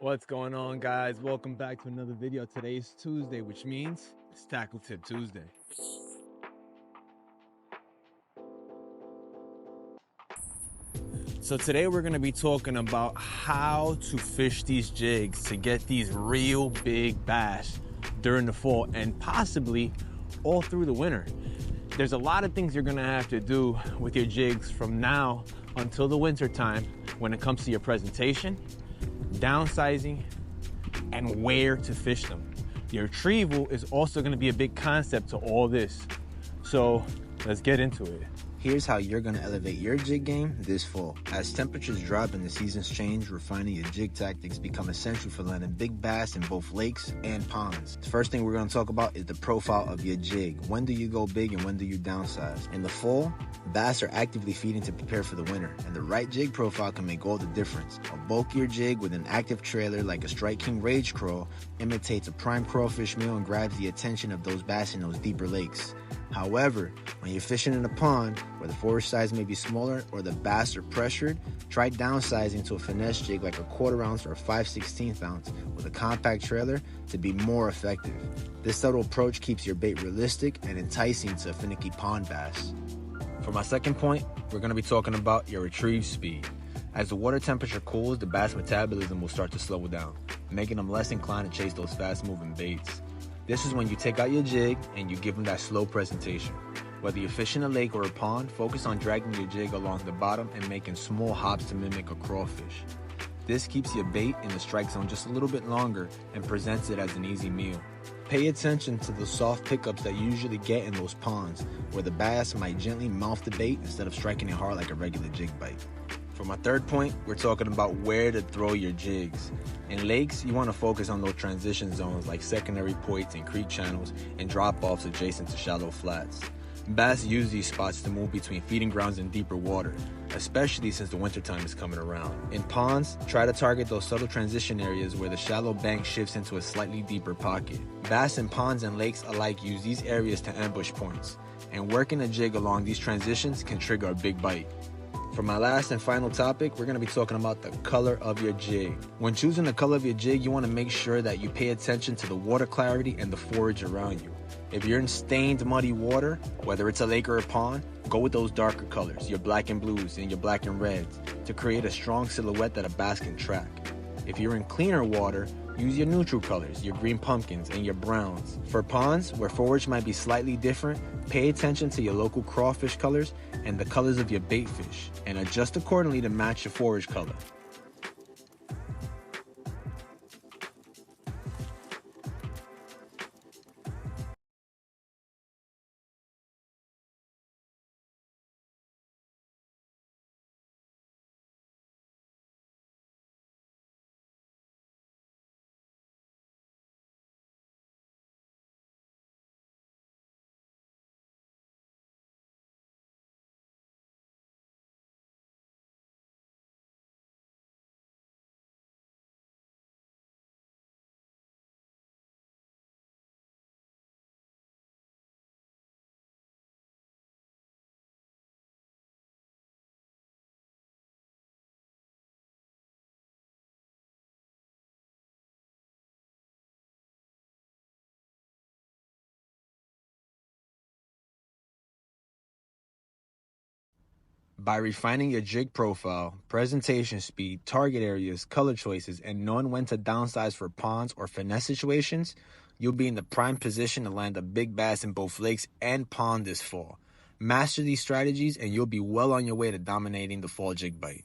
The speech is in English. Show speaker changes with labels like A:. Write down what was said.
A: What's going on, guys? Welcome back to another video. Today's Tuesday, which means it's Tackle Tip Tuesday. So today we're going to be talking about how to fish these jigs to get these real big bass during the fall and possibly all through the winter. There's a lot of things you're going to have to do with your jigs from now until the winter time when it comes to your presentation, downsizing, and where to fish them. Your retrieval is also going to be a big concept to all this. So let's get into it.
B: Here's how you're going to elevate your jig game this fall. As temperatures drop and the seasons change, refining your jig tactics become essential for landing big bass in both lakes and ponds. The first thing we're going to talk about is the profile of your jig. When do you go big and when do you downsize? In the fall, bass are actively feeding to prepare for the winter, and the right jig profile can make all the difference. A bulkier jig with an active trailer like a Strike King Rage Crawl imitates a prime crawfish meal and grabs the attention of those bass in those deeper lakes. However, when you're fishing in a pond where the forage size may be smaller or the bass are pressured, try downsizing to a finesse jig like a 1/4 ounce or 5/16 ounce with a compact trailer to be more effective. This subtle approach keeps your bait realistic and enticing to finicky pond bass. For my second point, we're going to be talking about your retrieve speed. As the water temperature cools, the bass metabolism will start to slow down, making them less inclined to chase those fast-moving baits. This is when you take out your jig and you give them that slow presentation. Whether you're fishing a lake or a pond, focus on dragging your jig along the bottom and making small hops to mimic a crawfish. This keeps your bait in the strike zone just a little bit longer and presents it as an easy meal. Pay attention to the soft pickups that you usually get in those ponds, where the bass might gently mouth the bait instead of striking it hard like a regular jig bite. For my third point, we're talking about where to throw your jigs. In lakes, you want to focus on those transition zones like secondary points and creek channels and drop-offs adjacent to shallow flats. Bass use these spots to move between feeding grounds and deeper water, especially since the wintertime is coming around. In ponds, try to target those subtle transition areas where the shallow bank shifts into a slightly deeper pocket. Bass in ponds and lakes alike use these areas to ambush points, and working a jig along these transitions can trigger a big bite. For my last and final topic, we're going to be talking about the color of your jig. When choosing the color of your jig, you want to make sure that you pay attention to the water clarity and the forage around you. If you're in stained, muddy water, whether it's a lake or a pond, go with those darker colors, your black and blues and your black and reds, to create a strong silhouette that a bass can track. If you're in cleaner water, use your neutral colors, your green pumpkins and your browns. For ponds, where forage might be slightly different, pay attention to your local crawfish colors and the colors of your baitfish, and adjust accordingly to match your forage color. By refining your jig profile, presentation speed, target areas, color choices, and knowing when to downsize for ponds or finesse situations, you'll be in the prime position to land a big bass in both lakes and pond this fall. Master these strategies and you'll be well on your way to dominating the fall jig bite.